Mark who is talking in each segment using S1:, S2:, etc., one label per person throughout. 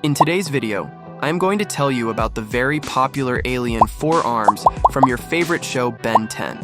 S1: In today's video, I'm going to tell you about the very popular alien 4 arms from your favorite show Ben 10.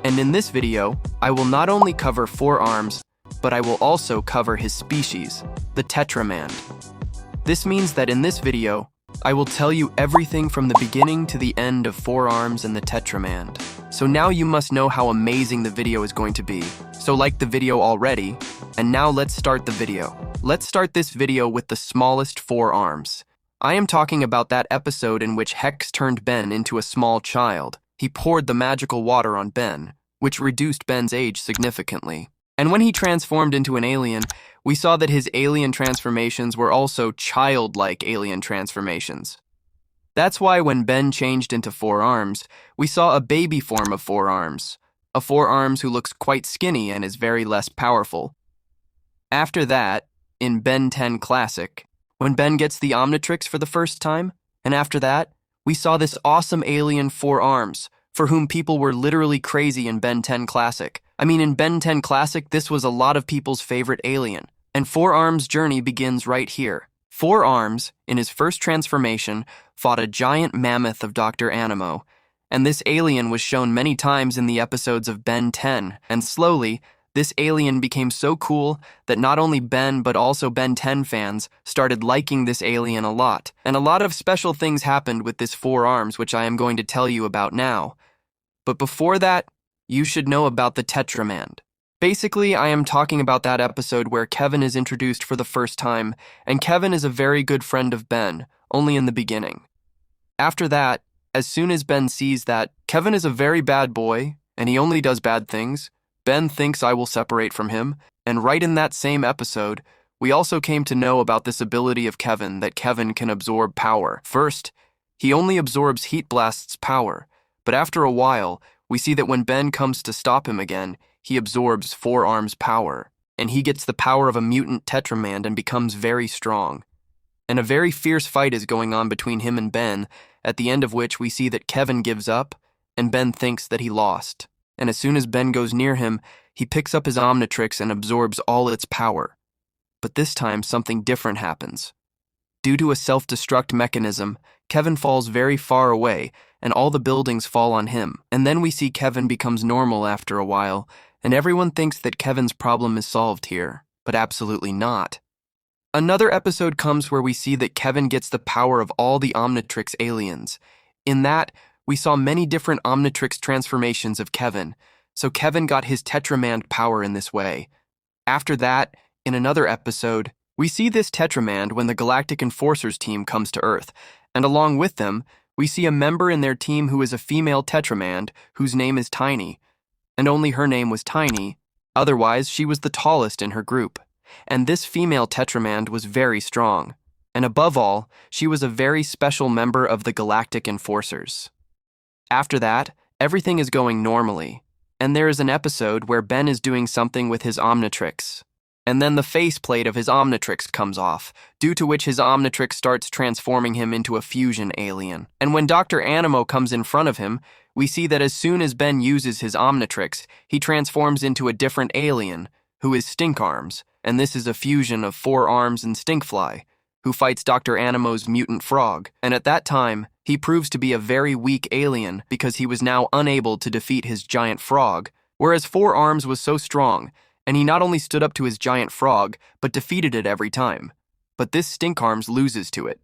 S1: And in this video, I will not only cover 4 arms, but I will also cover his species, the Tetramand. This means that in this video, I will tell you everything from the beginning to the end of 4 arms and the Tetramand. So now you must know how amazing the video is going to be. So like the video already, and now let's start the video. Let's start this video with the smallest 4 arms. I am talking about that episode in which Hex turned Ben into a small child. He poured the magical water on Ben, which reduced Ben's age significantly. And when he transformed into an alien, we saw that his alien transformations were also childlike alien transformations. That's why when Ben changed into 4 arms, we saw a baby form of 4 arms. A 4 arms who looks quite skinny and is very less powerful. After that, in Ben 10 Classic, when Ben gets the Omnitrix for the first time, and after that, we saw this awesome alien 4 arms, for whom people were literally crazy in Ben 10 Classic. I mean, in Ben 10 Classic, this was a lot of people's favorite alien, and 4 arms' journey begins right here. 4 arms, in his first transformation, fought a giant mammoth of Dr. Animo, and this alien was shown many times in the episodes of Ben 10, and slowly, this alien became so cool that not only Ben but also Ben 10 fans started liking this alien a lot. And a lot of special things happened with this 4 arms, which I am going to tell you about now. But before that, you should know about the Tetramand. Basically, I am talking about that episode where Kevin is introduced for the first time, and Kevin is a very good friend of Ben, only in the beginning. After that, as soon as Ben sees that Kevin is a very bad boy, and he only does bad things, Ben thinks I will separate from him, and right in that same episode, we also came to know about this ability of Kevin that Kevin can absorb power. First, he only absorbs Heat Blast's power, but after a while, we see that when Ben comes to stop him again, he absorbs 4 arms' power, and he gets the power of a mutant Tetramand and becomes very strong. And a very fierce fight is going on between him and Ben, at the end of which we see that Kevin gives up, and Ben thinks that he lost. And as soon as Ben goes near him, he picks up his Omnitrix and absorbs all its power. But this time, something different happens. Due to a self-destruct mechanism, Kevin falls very far away, and all the buildings fall on him. And then we see Kevin becomes normal after a while, and everyone thinks that Kevin's problem is solved here, but absolutely not. Another episode comes where we see that Kevin gets the power of all the Omnitrix aliens. In that, we saw many different Omnitrix transformations of Kevin, so Kevin got his Tetramand power in this way. After that, in another episode, we see this Tetramand when the Galactic Enforcers team comes to Earth, and along with them, we see a member in their team who is a female Tetramand, whose name is Tini, and only her name was Tiny, otherwise she was the tallest in her group. And this female Tetramand was very strong, and above all, she was a very special member of the Galactic Enforcers. After that, everything is going normally, and there is an episode where Ben is doing something with his Omnitrix, and then the faceplate of his Omnitrix comes off, due to which his Omnitrix starts transforming him into a fusion alien. And when Dr. Animo comes in front of him, we see that as soon as Ben uses his Omnitrix, he transforms into a different alien, who is Stink Arms, and this is a fusion of 4 arms and Stinkfly, who fights Dr. Animo's mutant frog, and at that time, he proves to be a very weak alien because he was now unable to defeat his giant frog, whereas 4 arms was so strong, and he not only stood up to his giant frog, but defeated it every time. But this Stink Arms loses to it.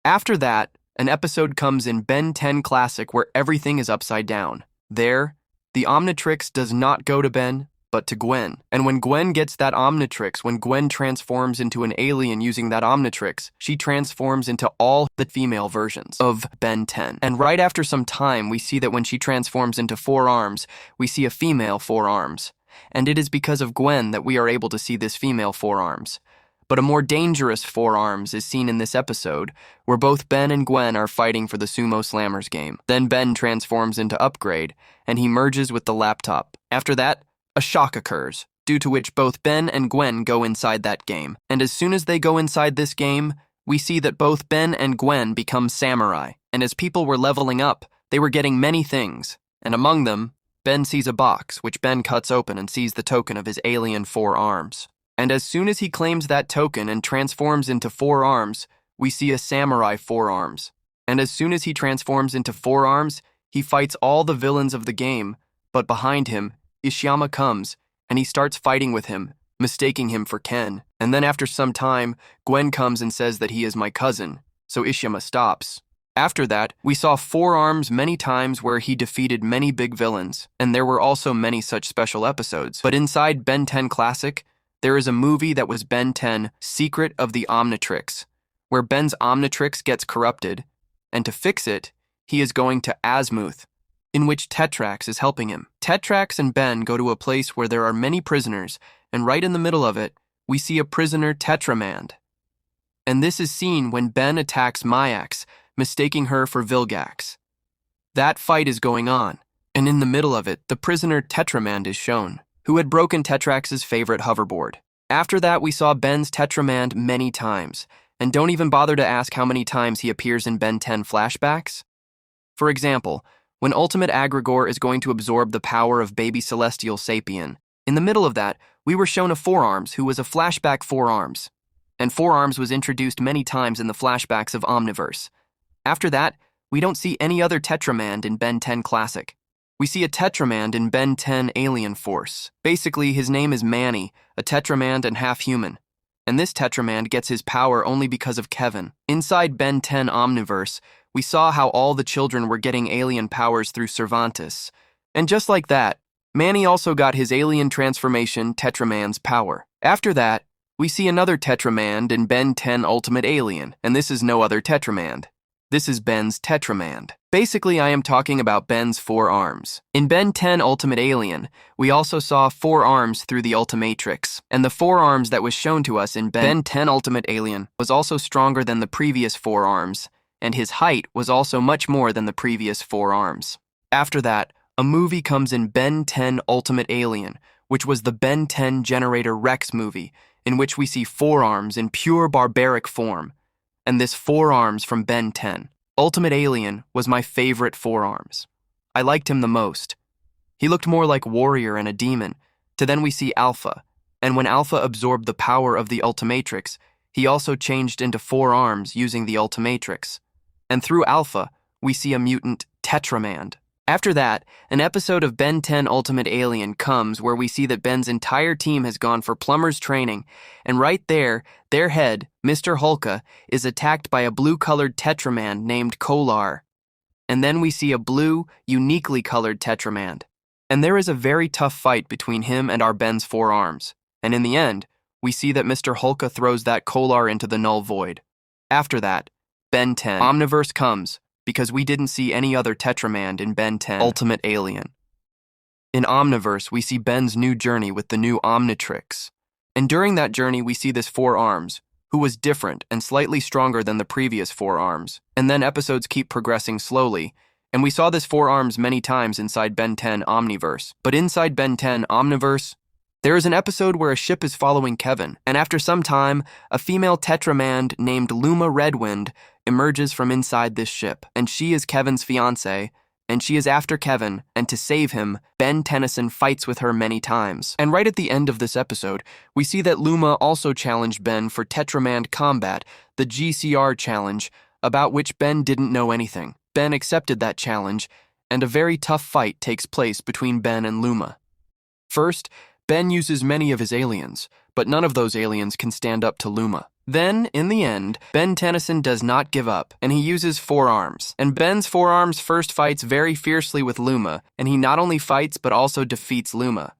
S1: After that, an episode comes in Ben 10 Classic where everything is upside down. There, the Omnitrix does not go to Ben, but to Gwen. And when Gwen gets that Omnitrix, when Gwen transforms into an alien using that Omnitrix, she transforms into all the female versions of Ben 10. And right after some time, we see that when she transforms into 4 arms, we see a female 4 arms. And it is because of Gwen that we are able to see this female 4 arms. But a more dangerous 4 arms is seen in this episode, where both Ben and Gwen are fighting for the Sumo Slammers game. Then Ben transforms into Upgrade, and he merges with the laptop. After that, a shock occurs, due to which both Ben and Gwen go inside that game. And as soon as they go inside this game, we see that both Ben and Gwen become samurai. And as people were leveling up, they were getting many things. And among them, Ben sees a box, which Ben cuts open and sees the token of his alien 4 arms. And as soon as he claims that token and transforms into 4 arms, we see a samurai 4-arms. And as soon as he transforms into 4-arms, he fights all the villains of the game, but behind him, Ishiyama comes, and he starts fighting with him, mistaking him for Ken. And then after some time, Gwen comes and says that he is my cousin, so Ishiyama stops. After that, we saw 4-arms many times where he defeated many big villains, and there were also many such special episodes. But inside Ben 10 Classic, there is a movie that was Ben 10 Secret of the Omnitrix, where Ben's Omnitrix gets corrupted, and to fix it, he is going to Azimuth, in which Tetrax is helping him. Tetrax and Ben go to a place where there are many prisoners, and right in the middle of it, we see a prisoner Tetramand. And this is seen when Ben attacks Myax, mistaking her for Vilgax. That fight is going on, and in the middle of it, the prisoner Tetramand is shown, who had broken Tetrax's favorite hoverboard. After that, we saw Ben's Tetramand many times, and don't even bother to ask how many times he appears in Ben 10 flashbacks. For example, when Ultimate Aggregor is going to absorb the power of baby Celestial Sapien, in the middle of that, we were shown a 4-arms who was a flashback 4-arms. And 4-arms was introduced many times in the flashbacks of Omniverse. After that, we don't see any other Tetramand in Ben 10 Classic. We see a Tetramand in Ben 10 Alien Force. Basically, his name is Manny, a Tetramand and half-human. And this Tetramand gets his power only because of Kevin. Inside Ben 10 Omniverse, we saw how all the children were getting alien powers through Cervantes. And just like that, Manny also got his alien transformation, Tetramand's power. After that, we see another Tetramand in Ben 10 Ultimate Alien, and this is no other Tetramand. This is Ben's Tetramand. Basically, I am talking about Ben's 4-arms. In Ben 10 Ultimate Alien, we also saw 4-arms through the Ultimatrix, and the 4-arms that was shown to us in Ben 10 Ultimate Alien was also stronger than the previous 4-arms, and his height was also much more than the previous 4-arms. After that, a movie comes in Ben 10 Ultimate Alien, which was the Ben 10 Generator Rex movie, in which we see 4-arms in pure barbaric form. And this 4-arms from Ben 10 Ultimate Alien was my favorite 4-arms. I liked him the most. He looked more like warrior and a demon, to then we see Alpha, and when Alpha absorbed the power of the Ultimatrix, he also changed into 4-arms using the Ultimatrix. And through Alpha, we see a mutant Tetramand. After that, an episode of Ben 10 Ultimate Alien comes where we see that Ben's entire team has gone for plumber's training, and right there, their head, Mr. Hulka, is attacked by a blue-colored Tetramand named Kolar. And then we see a blue, uniquely colored Tetramand. And there is a very tough fight between him and our Ben's 4-arms. And in the end, we see that Mr. Hulka throws that Kolar into the null void. After that, Ben 10 Omniverse comes, because we didn't see any other Tetramand in Ben 10 Ultimate Alien. In Omniverse, we see Ben's new journey with the new Omnitrix. And during that journey, we see this 4-arms, who was different and slightly stronger than the previous 4-arms. And then episodes keep progressing slowly, and we saw this 4-arms many times inside Ben 10 Omniverse. But inside Ben 10 Omniverse, there is an episode where a ship is following Kevin, and after some time, a female Tetramand named Looma Redwind emerges from inside this ship, and she is Kevin's fiancée, and she is after Kevin, and to save him, Ben Tennyson fights with her many times. And right at the end of this episode, we see that Looma also challenged Ben for Tetramand Combat, the GCR challenge, about which Ben didn't know anything. Ben accepted that challenge, and a very tough fight takes place between Ben and Looma. First, Ben uses many of his aliens, but none of those aliens can stand up to Looma. Then, in the end, Ben Tennyson does not give up, and he uses 4-arms. And Ben's 4-arms first fights very fiercely with Looma, and he not only fights but also defeats Looma.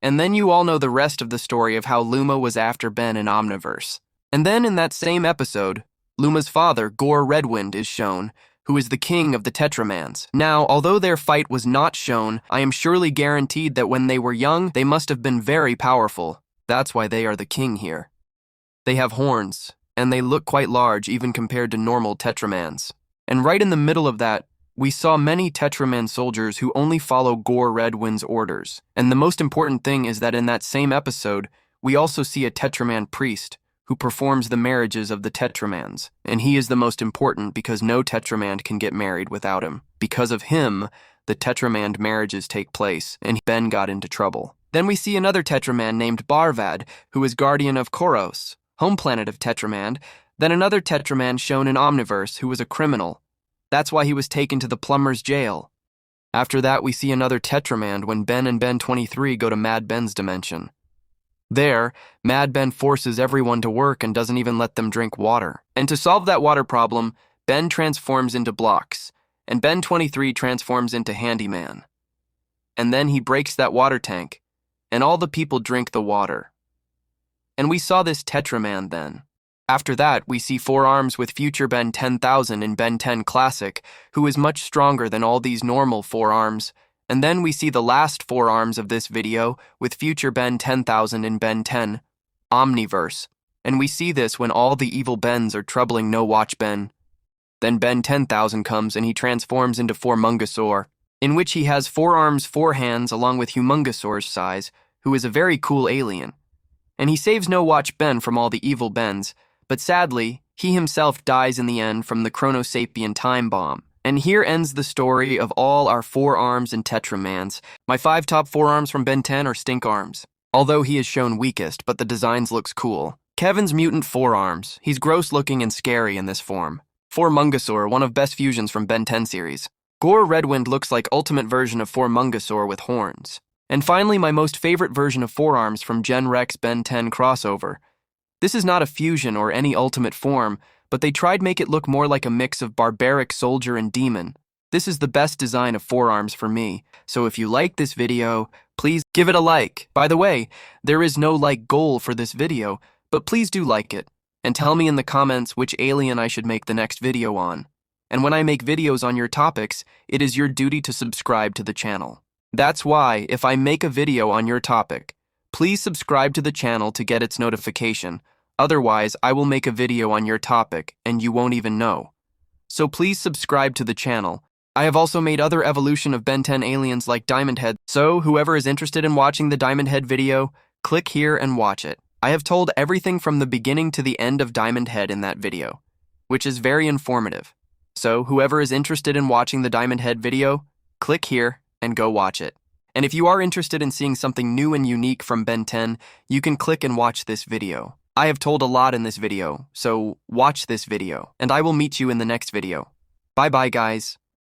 S1: And then you all know the rest of the story of how Looma was after Ben in Omniverse. And then in that same episode, Looma's father, Gore Redwind, is shown, who is the king of the Tetramands. Now, although their fight was not shown, I am surely guaranteed that when they were young, they must have been very powerful. That's why they are the king here. They have horns, and they look quite large even compared to normal Tetramands. And right in the middle of that, we saw many Tetramand soldiers who only follow Gore Redwind's orders. And the most important thing is that in that same episode, we also see a Tetramand priest, who performs the marriages of the Tetramands, and he is the most important because no Tetramand can get married without him. Because of him, the Tetramand marriages take place, and Ben got into trouble. Then we see another Tetramand named Barvad, who is guardian of Khoros, home planet of Tetramand, Then another Tetramand shown in Omniverse who was a criminal. That's why he was taken to the plumber's jail. After that, we see another Tetramand when Ben and Ben 23 go to Mad Ben's dimension. There, Mad Ben forces everyone to work and doesn't even let them drink water. And to solve that water problem, Ben transforms into blocks, and Ben 23 transforms into Handyman. And then he breaks that water tank, and all the people drink the water. And we saw this Tetramand then. After that, we see 4 arms with future Ben 10,000 in Ben 10 Classic, who is much stronger than all these normal 4 arms. And then we see the last 4 arms of this video with future Ben 10,000 in Ben 10 Omniverse. And we see this when all the evil Bens are troubling No Watch Ben. Then Ben 10,000 comes and he transforms into Formungasaur, in which he has 4 arms, 4 hands, along with Humungasaur's size, who is a very cool alien. And he saves No Watch Ben from all the evil Bens, but sadly, he himself dies in the end from the Chronosapien time bomb. And here ends the story of all our 4 arms and Tetramands. My 5 top 4 arms from Ben 10 are stink arms, although he is shown weakest, but the designs looks cool. Kevin's mutant 4 arms. He's gross looking and scary in this form. Formungasaur, one of best fusions from Ben 10 series. Gore Redwind looks like ultimate version of Formungasaur with horns. And finally, my most favorite version of 4 arms from Gen Rex Ben 10 crossover. This is not a fusion or any ultimate form, but they tried make it look more like a mix of barbaric soldier and demon. This is the best design of 4 arms for me, so if you like this video, please give it a like. By the way, there is no like goal for this video, but please do like it, and tell me in the comments which alien I should make the next video on. And when I make videos on your topics, it is your duty to subscribe to the channel. That's why, if I make a video on your topic, please subscribe to the channel to get its notification. Otherwise, I will make a video on your topic and you won't even know. So please subscribe to the channel. I have also made other evolution of Ben 10 aliens like Diamond Head, so whoever is interested in watching the Diamond Head video, click here and watch it. I have told everything from the beginning to the end of Diamond Head in that video, which is very informative. So whoever is interested in watching the Diamond Head video, click here and go watch it. And if you are interested in seeing something new and unique from Ben 10, you can click and watch this video. I have told a lot in this video, so watch this video, and I will meet you in the next video. Bye-bye, guys.